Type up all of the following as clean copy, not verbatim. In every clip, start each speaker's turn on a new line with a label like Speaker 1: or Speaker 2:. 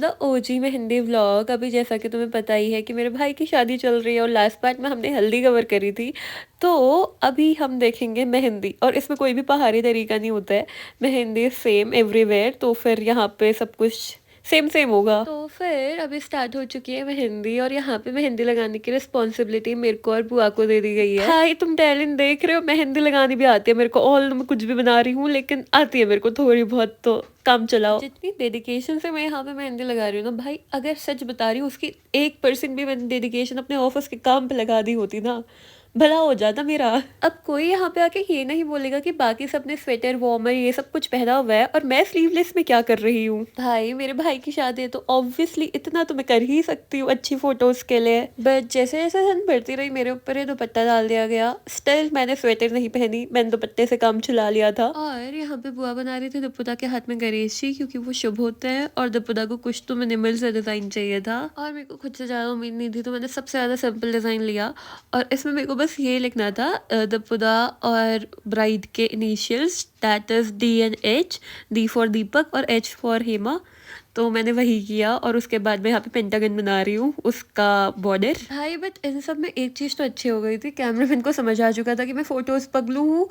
Speaker 1: The OG mehndi vlog. अभी जैसा कि तुम्हें पता ही है कि मेरे भाई की शादी चल रही है और लास्ट पार्ट में हमने हल्दी कवर करी थी। तो अभी हम देखेंगे मेहंदी, और इसमें कोई भी पहाड़ी तरीका नहीं होता है। मेहंदी सेम एवरीवेयर, तो फिर यहाँ पे सब कुछ सेम सेम होगा। तो फिर अभी स्टार्ट हो चुकी है मेहंदी, और यहाँ पे मेहंदी लगाने की रिस्पॉन्सिबिलिटी मेरे को और बुआ को दे दी गई है। भाई तुम टैलेंट देख रहे हो, मेहंदी लगानी भी आती है मेरे को। ऑल मैं कुछ भी बना रही हूँ, लेकिन आती है मेरे को थोड़ी बहुत, तो काम चलाओ। जितनी डेडिकेशन से मैं यहाँ पे मेहंदी लगा रही हूँ ना भाई, अगर सच बता रही हूँ, उसकी 1% भी मैंने डेडिकेशन अपने ऑफिस के काम पे लगा दी होती ना, भला हो जाता मेरा। अब कोई यहाँ पे आके ये नहीं बोलेगा कि बाकी सब ने स्वेटर वार्मर ये सब कुछ पहना हुआ है और मैं स्लीवलेस में क्या कर रही हूँ। भाई मेरे भाई की शादी है, तो ऑब्वियसली इतना तो मैं कर ही सकती हूँ अच्छी फोटोज के लिए। बट जैसे जैसे ठंड बढ़ती रही, मेरे ऊपर ये दुपट्टा डाल दिया गया। स्टिल मैंने स्वेटर नहीं पहनी, मैंने दुपट्टे से काम चला लिया था। और यहाँ पे बुआ बना रही थी दुपट्टा के हाथ में गणेश जी, क्योंकि वो शुभ होते हैं और दुपट्टा को कुछ तो मिनिमल सा डिजाइन चाहिए था, और मेरे को खुद से ज्यादा उम्मीद नहीं थी, तो मैंने सबसे ज्यादा सिंपल डिजाइन लिया। और इसमें मेरे को बस ये लिखना था दपुदा और ब्राइड के initials, that is DNH, D for Deepak और H फॉर हेमा। तो मैंने वही किया, और उसके बाद मैं यहाँ पे पेंटागन बना रही हूँ, उसका बॉर्डर। भाई बट इन सब में एक चीज़ तो अच्छी हो गई थी, कैमरामैन को समझ आ चुका था कि मैं फोटोज पगलू हूँ।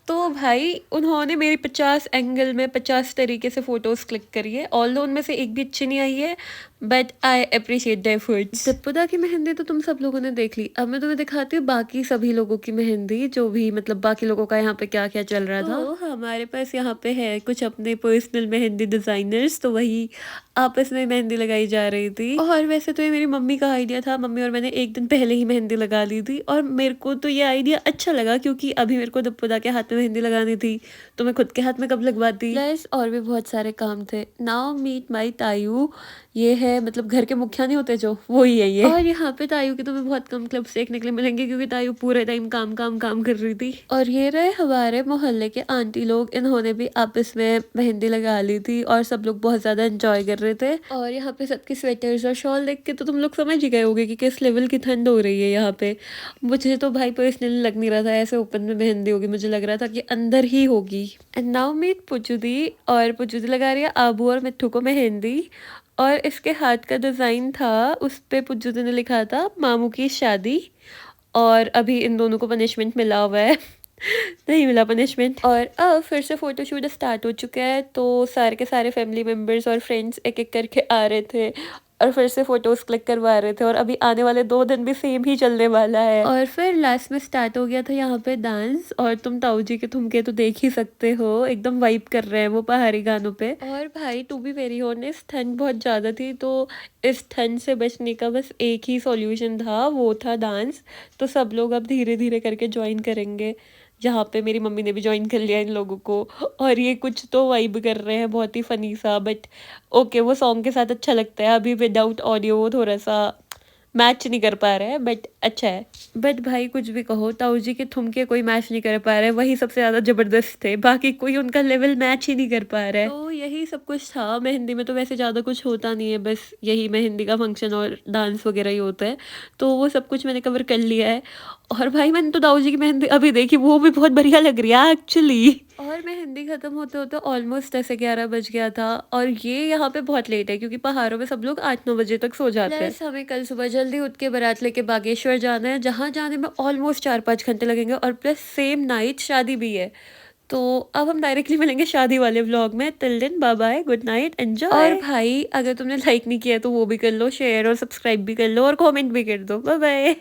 Speaker 1: तो भाई उन्होंने मेरी 50 एंगल में 50 तरीके से फोटोज क्लिक करी है। ऑल्दो उनमें से एक भी अच्छी नहीं आई है, but I appreciate the efforts. दपुदा की मेहंदी तो तुम सब लोगों ने देख ली। अब मैं तुम्हें दिखाती हूँ बाकी सभी लोगों की मेहंदी, जो भी मतलब बाकी लोगों का यहाँ पे क्या क्या चल रहा था। तो हमारे पास यहाँ पे है कुछ अपने पर्सनल मेहंदी डिजाइनर्स, तो वही आपस में मेहंदी लगाई जा रही थी। और वैसे तो ये मेरी मम्मी का आइडिया था, मम्मी और मैंने एक दिन पहले ही मेहंदी लगा ली थी, और मेरे को तो ये आइडिया अच्छा लगा, क्योंकि अभी मेरे को दपुदा के हाथ में मेहंदी लगानी थी, तो मैं खुद के हाथ में कब लगवाती। प्लस और भी बहुत सारे काम थे। नाउ मीट माई तायू, ये है मतलब घर के मुखिया नहीं होते जो, वो ही है ये। और यहाँ पे तायू के तुम्हें बहुत कम क्लिप्स देखने के लिए मिलेंगे, क्योंकि तायू पूरे टाइम काम काम काम कर रही थी। और ये रहे हमारे मोहल्ले के आंटी लोग, इन्होंने भी आपस में मेहंदी लगा ली थी, और सब लोग बहुत ज्यादा एंजॉय कर रहे थे। और यहाँ पे सबकी स्वेटर्स और शॉल देख के तो तुम लोग समझ ही गए होगे कि किस लेवल की ठंड हो रही है यहाँ पे। मुझे तो भाई पर्सनली लग नहीं रहा था ऐसे ओपन में मेहंदी होगी, मुझे लग रहा था कि अंदर ही होगी। एंड नाउ मीट पुचुदी, और पुचुदी लगा रही है आबू और मिट्ठू को मेहंदी। और इसके हाथ का डिज़ाइन था, उस पे पुज्जुदी ने लिखा था मामू की शादी। और अभी इन दोनों को पनिशमेंट मिला हुआ है नहीं मिला पनिशमेंट। और अब फिर से फोटोशूट स्टार्ट हो चुका है, तो सारे के सारे फैमिली मेम्बर्स और फ्रेंड्स एक एक करके आ रहे थे और फिर से फोटोज क्लिक करवा रहे थे। और अभी आने वाले 2 दिन भी सेम ही चलने वाला है। और फिर लास्ट में स्टार्ट हो गया था यहाँ पे डांस, और तुम ताऊ जी के ठुमके तो देख ही सकते हो, एकदम वाइब कर रहे हैं वो पहाड़ी गानों पे। और भाई टू बी वेरी ऑनेस्ट, ठंड बहुत ज़्यादा थी, तो इस ठंड से बचने का बस एक ही सॉल्यूशन था, वो था डांस। तो सब लोग अब धीरे धीरे करके ज्वाइन करेंगे, जहाँ पे मेरी मम्मी ने भी ज्वाइन कर लिया इन लोगों को। और ये कुछ तो वाइब कर रहे हैं बहुत ही फनी सा, बट ओके वो सॉन्ग के साथ अच्छा लगता है। अभी विदाउट ऑडियो वो थोड़ा सा मैच नहीं कर पा रहा है, बट अच्छा है। बट भाई कुछ भी कहो, ताऊ जी के ठुमके कोई मैच नहीं कर पा रहा है, वही सबसे ज़्यादा ज़बरदस्त थे, बाकी कोई उनका लेवल मैच ही नहीं कर पा रहा है। तो यही सब कुछ था मेहंदी में। तो वैसे ज़्यादा कुछ होता नहीं है, बस यही मेहंदी का फंक्शन और डांस वगैरह ही होता है, तो वो सब कुछ मैंने कवर कर लिया है। और भाई मैंने तो दाऊ जी की मेहंदी अभी देखी, वो भी बहुत बढ़िया लग रही है एक्चुअली। और मेहंदी खत्म होते होते ऑलमोस्ट 10-11 बज गया था, और ये यहाँ पे बहुत लेट है, क्योंकि पहाड़ों में सब लोग 8-9 बजे तक सो जाते हैं। हमें कल सुबह जल्दी उठ के बारात लेके बागेश्वर जाना है, जहाँ जाने में ऑलमोस्ट 4-5 घंटे लगेंगे, और प्लस सेम नाइट शादी भी है। तो अब हम डायरेक्टली मिलेंगे शादी वाले व्लॉग में। Till then bye bye, good night, enjoy. और भाई अगर तुमने लाइक नहीं किया तो वो भी कर लो, शेयर और सब्सक्राइब भी कर लो, और कमेंट भी कर दो। Bye bye.